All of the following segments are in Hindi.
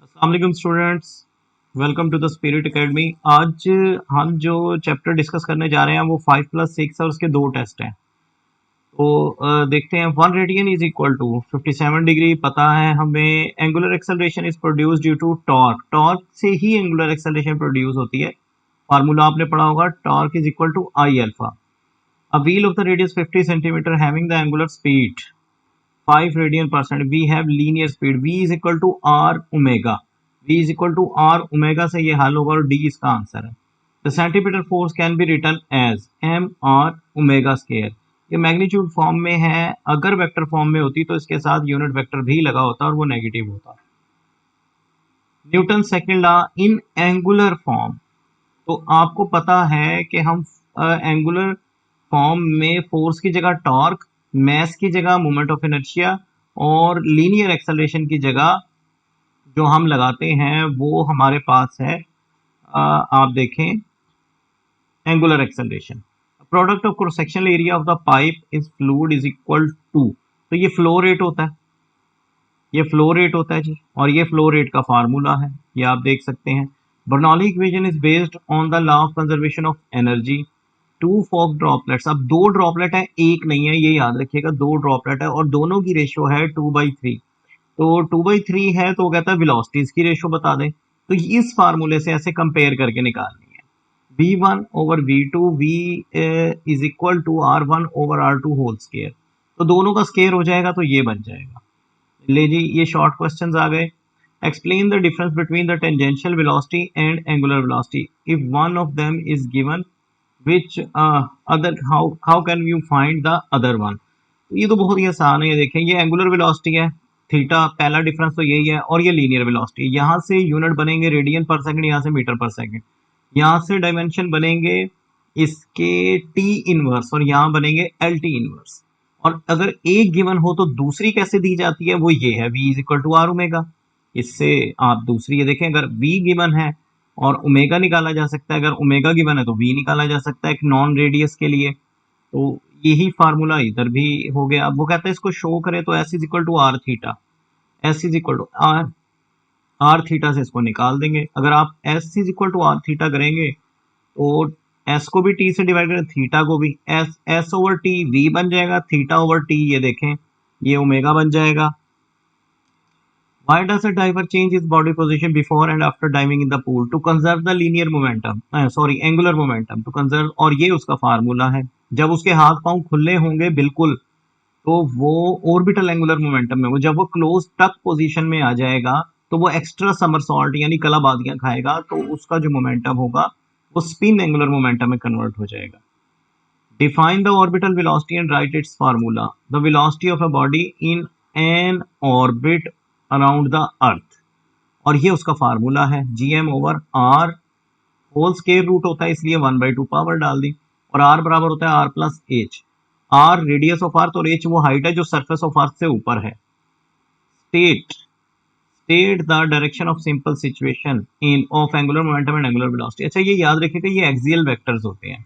अस्सलाम वालेकुम students, welcome to the Spirit Academy. आज हम जो चैप्टर डिस्कस करने जा रहे हैं वो 5+6 और उसके दो टेस्ट हैं। तो देखते हैं। 1 radian is equal to 57 degree. पता है हमें angular acceleration is produce due to torque. Torque से ही एंगुलर एक्सेलरेशन प्रोड्यूस होती है। फार्मूला आपने पढ़ा होगा, torque is equal to I alpha. A wheel of the radius 50 centimetre having the angular speed 5 radian per second, we have linear speed, v is equal to are omega. v is equal to are omega से ये हल होगा और d इसका आंसर है। The centimetre force can be written as M R omega square. ये मैग्नीट्यूड फॉर्म में है, अगर वेक्टर फॉर्म में होती तो इसके साथ यूनिट वेक्टर भी लगा होता और वो नेगेटिव होता। Newton second law in angular form. तो आपको पता है कि हम एंगुलर फॉर्म में फोर्स की जगह टॉर्क, मैस की जगह मोमेंट ऑफ इनर्शिया और लीनियर एक्सेलरेशन की जगह जो हम लगाते हैं वो हमारे पास है, आप देखें, angular acceleration. Product of cross sectional area of the pipe is fluid is equal to, तो ये फ्लो रेट होता है, ये फ्लो रेट होता है जी, और ये फ्लो रेट का फार्मूला है, ये आप देख सकते हैं। Bernoulli equation is based on the law of conservation of energy. Two fog droplets, अब दो ड्रॉपलेट है, एक नहीं है, ये याद रखिएगा, दो ड्रॉपलेट है और दोनों की रेशियो है 2/3। तो 2/3 है तो वो कहता है वेलोसिटीज की रेशियो बता दें। तो इस फार्मूले से ऐसे कंपेयर करके निकालनी है। v1 over v2, v is equal to r1 over r2 whole square. तो दोनों का स्केयर हो जाएगा तो ये बन जाएगा। ले जी, ये शॉर्ट क्वेश्चंस आ गए। Explain the difference between the tangential velocity and angular velocity if one of them is given, which other, how can you find the other one. ये तो बहुत ही आसान है। ये देखें, ये एंगुलर वेलोसिटी है थीटा, पहला डिफरेंस तो यही है, और ये लीनियर वेलोसिटी। यहाँ से यूनिट बनेंगे रेडियन पर सेकंड, यहाँ से मीटर पर सेकंड। यहाँ से डायमेंशन बनेंगे इसके टी इनवर्स और यहाँ बनेंगे एल टी इनवर्स। और अगर एक गिवन हो तो दूसरी कैसे दी जाती है, वो ये है, v is equal to are omega. इससे आप दूसरी ये देखें, अगर v गिवन है और ओमेगा निकाला जा सकता है, अगर ओमेगा गिवन है तो v निकाला जा सकता है एक नॉन रेडियस के लिए। तो यही फार्मूला इधर भी हो गया। अब वो कहता है इसको शो करे तो s is equal to are theta, s is equal to are theta से इसको निकाल देंगे। अगर आप s is equal to are theta करेंगे तो s को भी t से डिवाइड करें, थीटा को भी, s ओवर टी v बन जाएगा, थीटा ओवर टी ये देखें ये ओमेगा बन जाएगा। Why does a diver change his body position before and after diving in the pool? To conserve the linear momentum, angular momentum, to conserve, और ये उसका फार्मूला है। जब उसके हाथ पांव खुले होंगे बिल्कुल तो वो ऑर्बिटल एंगुलर मोमेंटम में, वो जब वो क्लोज टक पोजीशन में आ जाएगा तो वो एक्स्ट्रा समरसॉल्ट यानी कलाबादियां खाएगा, तो उसका जो मोमेंटम होगा वो स्पिन एंगुलर मोमेंटम में कन्वर्ट हो जाएगा। Define the orbital velocity and write its formula. The velocity of a body in an orbit around the earth, और ये उसका फार्मूला है, gm over R whole square root होता है, इसलिए 1/2 पावर डाल दी, और r बराबर होता है r plus H. r radius of earth और h वो हाइट है जो सरफेस ऑफ अर्थ से ऊपर है। State the direction of simple situation in of angular momentum and angular velocity. अच्छा, ये याद रखिएगा, ये एक्सियल वेक्टर्स होते हैं,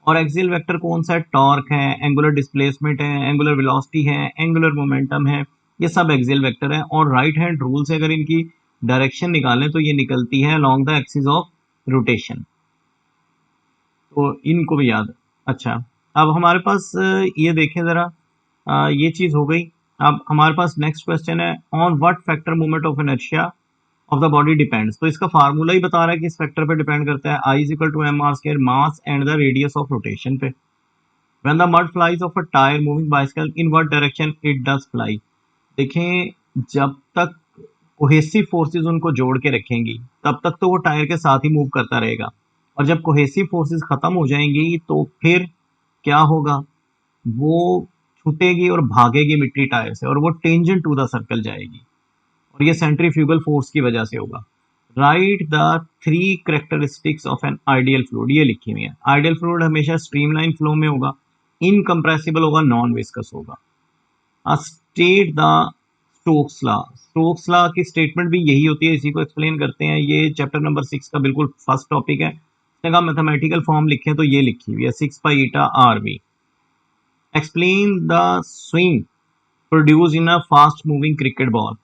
और एक्सियल वेक्टर कौन सा है, टॉर्क है, एंगुलर डिस्प्लेसमेंट है, एंगुलर वेलोसिटी है, एंगुलर मोमेंटम है, ये सब एक्सियल वेक्टर है। और राइट हैंड रूल से अगर इनकी डायरेक्शन निकालें तो ये निकलती है along the axis of rotation, तो इनको भी याद। अच्छा, अब हमारे पास ये देखें जरा, ये चीज हो गई। अब हमारे पास नेक्स्ट क्वेश्चन है, on what factor moment of inertia of the body depends. तो इसका फार्मूला ही बता रहा है कि इस फैक्टर पे डिपेंड करता है, I is equal to M R square, mass and the radius of rotation पे। When the mud flies off a tyre moving bicycle in what direction it does fly. देखें, जब तक कोहेसिव फोर्सेस उनको जोड़ के रखेंगी तब तक तो वो टायर के साथ ही मूव करता रहेगा, और जब कोहेसिव फोर्सेस खत्म हो जाएंगी तो फिर क्या होगा, वो छूटेगी और भागेगी मिट्टी टायर से, और वो टेंजेंट टू द सर्कल जाएगी, और ये सेंट्रीफ्यूगल फोर्स की वजह से होगा। Right the 3 characteristics of an ideal fluid, ये लिखी हुई है। आइडियल फ्लूइड हमेशा स्ट्रीमलाइन फ्लो में होगा, इनकंप्रेसिबल होगा, नॉन विस्कस होगा। State the Stokes law. Stokes law की स्टेटमेंट भी यही होती है, इसी को एक्सप्लेन करते हैं। ये चैप्टर नंबर 6 का बिल्कुल फर्स्ट टॉपिक है। इसने कहा मैथमेटिकल फॉर्म लिखे तो ये लिखी हुई है, 6 pi eta R V. Explain the swing produce in a fast moving cricket ball.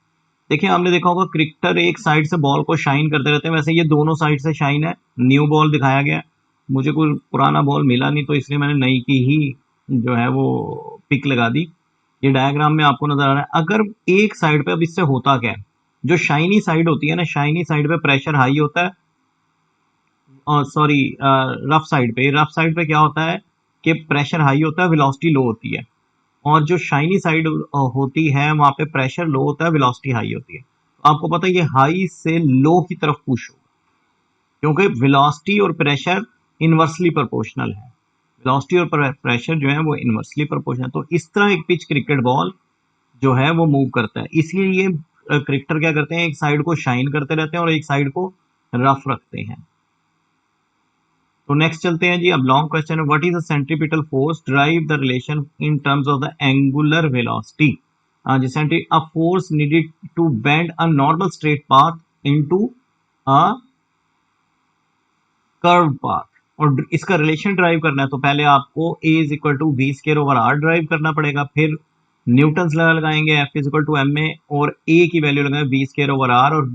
देखिए आपने देखा होगा क्रिकेटर एक साइड से बॉल को शाइन करते रहते हैं, वैसे ये दोनों साइड से शाइन है। न्यू बॉल दिखाया गया, मुझे कोई पुराना बॉल मिला नहीं तो इसलिए मैंने नई की ही जो है वो पिक लगा दी। ये डायग्राम में आपको नजर आ रहा है। अगर एक साइड पे, अब इससे होता क्या है, जो शाइनी साइड होती है ना, शाइनी साइड पे प्रेशर हाई होता है, और सॉरी रफ साइड पे क्या होता है कि प्रेशर हाई होता है, वेलोसिटी लो होती है। और जो शाइनी साइड होती है वहां पे प्रेशर लो होता है, वेलोसिटी हाई होती है। तो आपको पता है ये हाई से लो की तरफ पुश होगा, क्योंकि वेलोसिटी और प्रेशर इनवर्सली प्रोपोर्शनल है। वेलोसिटी और प्रेशर जो है वो इनवर्सली प्रोपोर्शनल है। तो इस तरह एक पिच क्रिकेट बॉल जो है वो मूव करता है। इसलिए ये क्रिकेटर क्या करते हैं, एक साइड को शाइन करते रहते हैं और एक साइड को रफ रखते हैं। तो नेक्स्ट चलते हैं जी। अब लॉन्ग क्वेश्चन है, what is the centripetal force drive the relation in terms of the angular velocity. A force needed to bend a normal straight path into a curve path. और इसका रिलेशन ड्राइव करना है तो पहले आपको A is equal to v square over r drive करना पड़ेगा, फिर न्यूटन्स लगाएंगे F is equal to m में, और A की वैल्यू लगाएंगे वी स्केयर ओवर आर, और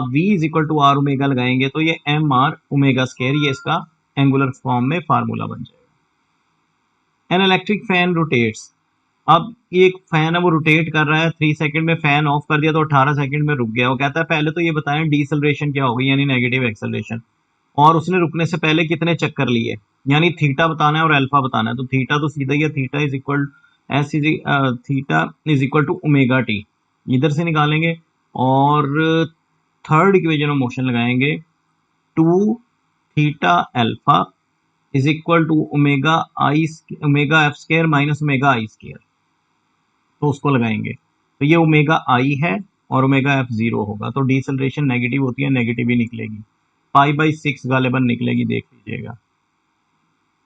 V is equal to are omega लगाएंगे तो ये एम आर ओमेगा स्केयर, ये इसका एंगुलर फॉर्म में फार्मूला बन जाएगा। An electric fan rotates. अब एक फैन है वो रोटेट कर रहा है, 3 सेकंड में फैन ऑफ कर दिया तो 18 सेकंड में रुक गया। वो कहता है पहले तो ये बताएं डीसेलरेशन क्या होगी, यानी नेगेटिव एक्सेलरेशन, और उसने रुकने से पहले कितने चक्कर लिए, यानी थीटा बताना है और अल्फा बताना है। तो थीटा तो सीधा ही है, theta is equal theta is equal to omega t, इधर से निकालेंगे और थर्ड इक्वेशन ऑफ मोशन लगाएंगे, 2 theta alpha is equal to omega f square minus omega i square, तो उसको लगाएंगे तो ये ओमेगा आई है और ओमेगा एफ जीरो होगा, तो डिसेलरेशन नेगेटिव होती है, नेगेटिव ही निकलेगी, π/6 गालिबन निकलेगी, देख लीजिएगा।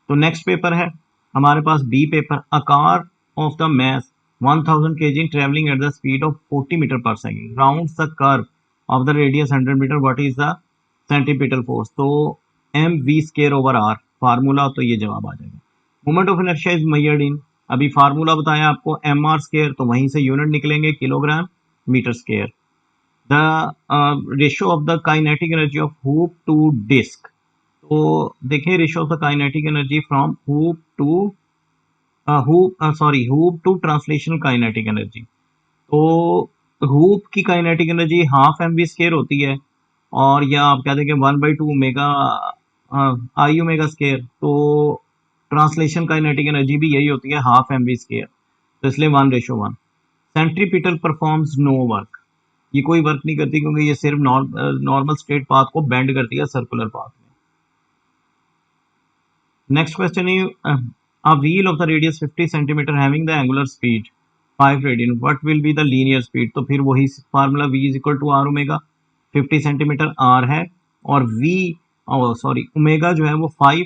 तो नेक्स्ट पेपर है हमारे पास B paper, a car of the mass 1000 kg travelling at the speed of 40 metre per second round the curve of the radius 100 metre, what is the centripetal force. तो M we square over R formula, तो ये जवाब आ जाएगा। Moment of inertia is measured in, अभी फार्मूला बताया आपको एम आर स्केयर, तो वहीं से यूनिट निकलेंगे kilogram metre square. The ratio of the kinetic energy of hoop to disc, तो देखिए ratio of the kinetic energy from hoop to hoop to translational kinetic energy. तो हुप की kinetic energy half m we square होती है, और या आप कह देंगे 1/2 ओमेगा आई ओमेगा स्केयर, तो ट्रांसलेशन काइनेटिक एनर्जी भी यही होती है, हाफ एम वी स्केयर, तो इसलिए 1:1। सेंट्रीपिटल परफॉर्म्स नो वर्क, ये कोई वर्क नहीं करती क्योंकि ये सिर्फ नॉर्मल स्ट्रेट पाथ को बेंड करती है सर्कुलर पाथ में। नेक्स्ट क्वेश्चन है, a wheel of the radius 50 centimeter having the angular speed 5 radian, what will be the linear speed। तो फिर वही formula v is equal to r omega, 50 centimetre r है और ओमेगा जो है वो 5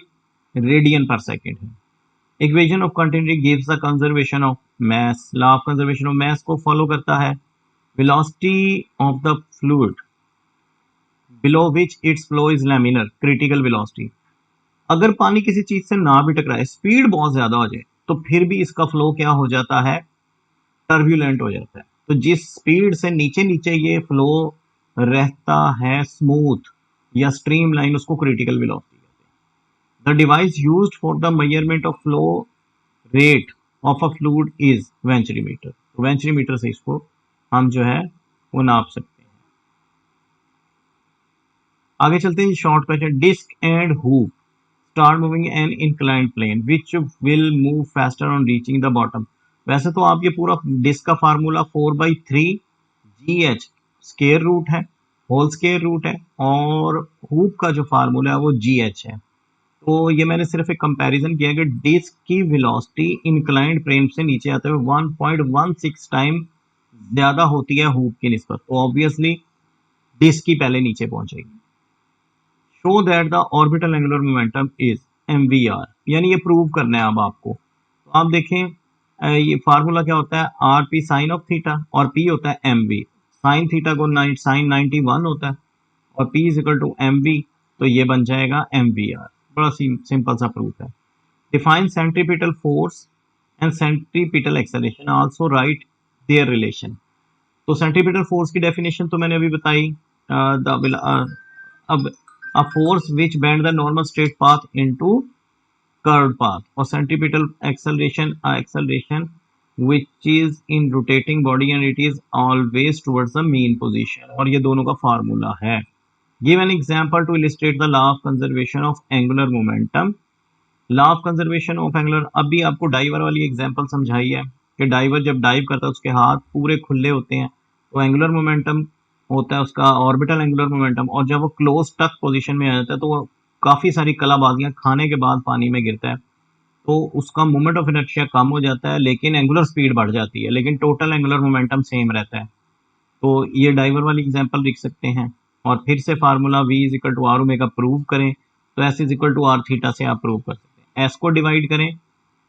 रेडियन पर सेकेंड है। Equation of continuity gives the conservation of mass, law of conservation of mass को फॉलो करता है। Velocity of the fluid below which it's flow is laminar, critical velocity. अगर पानी किसी चीज से ना भी टकराए, स्पीड बहुत ज्यादा हो जाए, तो फिर भी इसका फ्लो क्या हो जाता है, टर्ब्यूलेंट हो जाता है। तो जिस स्पीड से नीचे नीचे ये फ्लो रहता है स्मूथ या स्ट्रीम लाइन, उसको क्रिटिकल वेलोसिटी कहते हैं। The device used for the measurement of flow rate of a fluid is venturimeter, तो वेंचुरीमीटर से इसको हम जो है वो नाप सकते हैं। आगे चलते हैं short question, disc and hoop start moving an inclined plane which will move faster on reaching the bottom। वैसे तो आप ये पूरा डिस्क का फार्मूला 4/3 GH स्केयर रूट है, होल स्केयर रूट है, और हुप का जो फार्मूला है वो GH है। तो ये मैंने सिर्फ एक कंपैरिजन किया कि डिस्क की वेलोसिटी इंक्लाइंड प्लेन से नीचे आते हुए 1.16 टाइम ज्यादा होती है हुप की निस्बत, तो ऑब्वियसली डिस्क की पहले नीचे पहुंचेगी। Show that the orbital angular momentum is mvr, यानी ये प्रूव करना है अब आपको। तो आप देखें ये फार्मूला क्या होता है, r p sine of theta, और पी होता है एम वी, साइन थीटा को साइन 91 होता है, और p is equal to m v, तो ये बन जाएगा एम वी आर। बड़ा सिंपल सा प्रूफ है। Define centripetal force and centripetal acceleration, also write their relation. तो सेंट्रीपिटल फोर्स की डेफिनेशन तो मैंने अभी बताई। अब a force which bend the normal straight path into curved path, और centripetal acceleration which is in rotating body and it is always towards the mean position, और ये दोनों का फार्मूला है। Give an example to illustrate the law of conservation of angular momentum। Law of conservation of angular, अभी आपको डाइवर वाली एग्जांपल समझाई है कि डाइवर जब डाइव करता है उसके हाथ पूरे खुले होते हैं, तो एंगुलर मोमेंटम होता है उसका ऑर्बिटल एंगुलर मोमेंटम, और जब वो क्लोज टक पोजीशन में आ जाता है तो वो काफी सारी कलाबाजियां खाने के बाद पानी में गिरता है, तो उसका मोमेंट ऑफ इनर्शिया कम हो जाता है लेकिन एंगुलर स्पीड बढ़ जाती है, लेकिन टोटल एंगुलर मोमेंटम सेम रहता है। तो ये डाइवर वाली एग्जांपल लिख सकते हैं। और फिर से formula v is equal to are omega prove करें, तो s is equal to are theta से आप प्रूव कर सकते हैं। s को डिवाइड करें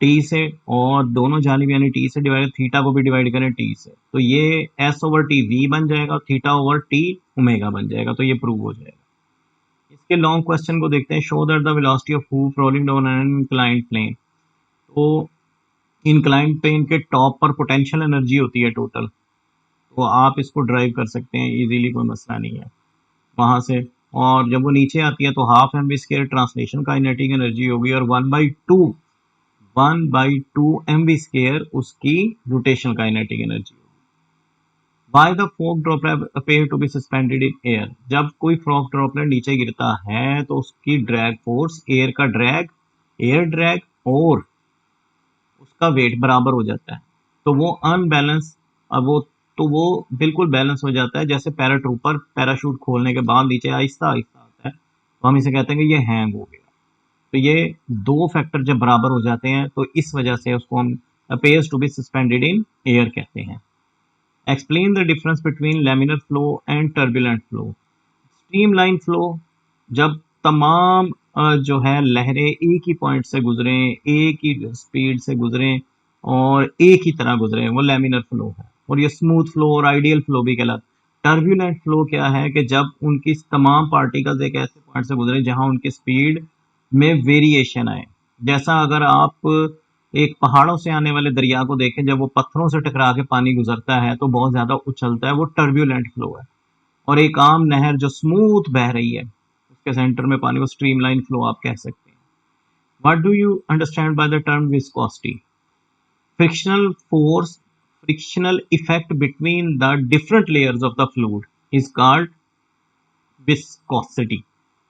t से, और दोनों जानिब यानी t से डिवाइड, थीटा को भी डिवाइड करें t से, तो ये s ओवर t v बन जाएगा, थीटा ओवर t ओमेगा बन जाएगा, तो ये प्रूव हो जाएगा। इसके लॉन्ग क्वेश्चन को देखते हैं। Show that the velocity of hoop rolling down an inclined plane. तो इंक्लाइंड प्लेन के टॉप पर पोटेंशियल एनर्जी होती है टोटल, तो आप इसको ड्राइव कर सकते हैं इजीली, कोई मसला नहीं है वहां से। और जब वो नीचे आती है तो half m we square translation kinetic energy होगी, और 1/2 एम वी स्केयर उसकी रोटेशनल काइनेटिक एनर्जी होगी। Why the fog droplet appear to be suspended in air? जब कोई फ्रॉग ड्रॉपलेट नीचे गिरता है तो उसकी ड्रैग फोर्स, एयर का ड्रैग, एयर ड्रैग और उसका वेट बराबर हो जाता है, तो वो अनबैलेंस, अब वो बिल्कुल बैलेंस हो जाता है। जैसे पैराट्रूपर पैराशूट खोलने के बाद नीचे आहिस्ता आहिस्ता आता है, तो हम इसे कहते हैं कि ये हैंग हो गया। तो ये दो फैक्टर जब बराबर हो जाते हैं तो इस वजह से उसको हम appears to be suspended in air कहते हैं। Explain the difference between laminar flow and turbulent flow. Streamline flow, जब तमाम जो है लहरें एक ही पॉइंट से गुजरे, एक ही स्पीड से गुजरे और एक ही तरह गुजरे, वो लैमिनर फ्लो है। और ये स्मूथ फ्लो और आइडियल फ्लो भी कहलाता है। टर्बुलेंट फ्लो क्या है कि जब उनकी तमाम पार्टिकल्स एक ऐसे पॉइंट से गुजरे जहां उनकी स्पीड में वेरिएशन आए। जैसा अगर आप एक पहाड़ों से आने वाले दरिया को देखें, जब वो पत्थरों से टकरा के पानी गुजरता है तो बहुत ज्यादा उछलता है, वो टर्बुलेंट फ्लो है। और एक आम नहर जो स्मूथ बह रही है उसके सेंटर में पानी, को स्ट्रीमलाइन फ्लो आप कह सकते हैं। What do you understand by the term viscosity? Frictional force, frictional effect between the different layers of the fluid is called viscosity.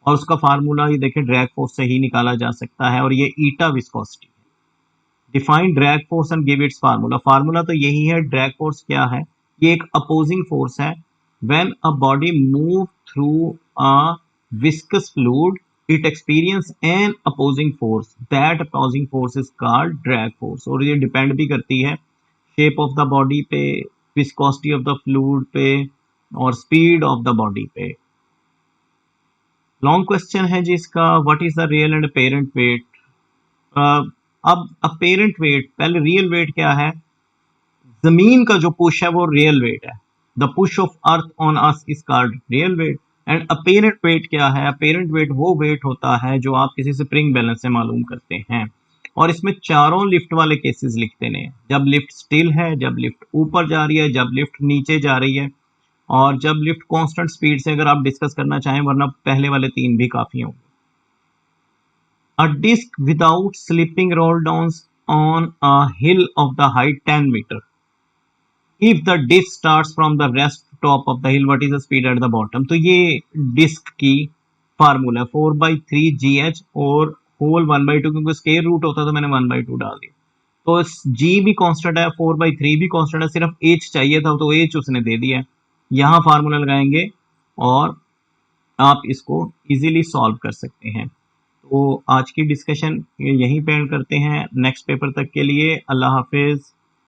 और उसका फार्मूला ये देखिए ड्रैग फोर्स से ही निकाला जा सकता है, और ये eta viscosity. Define drag force and give its formula. Formula तो यही है। ड्रैग फोर्स क्या है? ये एक अपोजिंग फोर्स है। When a body move through a viscous fluid it experience an opposing force, that opposing force is called drag force. और ये डिपेंड भी करती है शेप ऑफ द बॉडी पे, विस्कोसिटी ऑफ द फ्लूइड पे, और स्पीड ऑफ द बॉडी पे। लॉन्ग क्वेश्चन है जिसका, what is the real and apparent weight? अब अपेरेंट वेट, पहले रियल वेट क्या है? जमीन का जो पुश है वो रियल वेट है। The push of earth on us is called real weight. And apparent weight क्या है? अपेरेंट वेट वो वेट होता है जो आप किसी स्प्रिंग बैलेंस से मालूम करते हैं। और इसमें चारों लिफ्ट वाले केसेस लिखते हैं। जब लिफ्ट स्टिल है, जब लिफ्ट ऊपर जा रही है, जब लिफ्ट नीचे जा रही है, और जब लिफ्ट कांस्टेंट स्पीड से, अगर आप डिस्कस करना चाहें, वरना पहले वाले तीन भी काफी होंगे। A disc without slipping roll down on a hill of the height 10 meter. If the disc starts from the rest top of the hill, what is the speed at the bottom? तो ये डिस्क की फार्मूला 4/3 GH और होल 1/2, क्योंकि स्केयर रूट होता तो मैंने 1/2 डाल दिया। तो G भी कांस्टेंट है, 4/3 भी कांस्टेंट है, सिर्फ H चाहिए था तो H उसने दे दिया। यहाँ फार्मूला लगाएंगे और आप इसको इजीली सॉल्व कर सकते हैं। तो आज की डिस्कशन यहीं पे एंड करते हैं। नेक्स्ट पेपर तक के लिए अल्लाह हाफिज।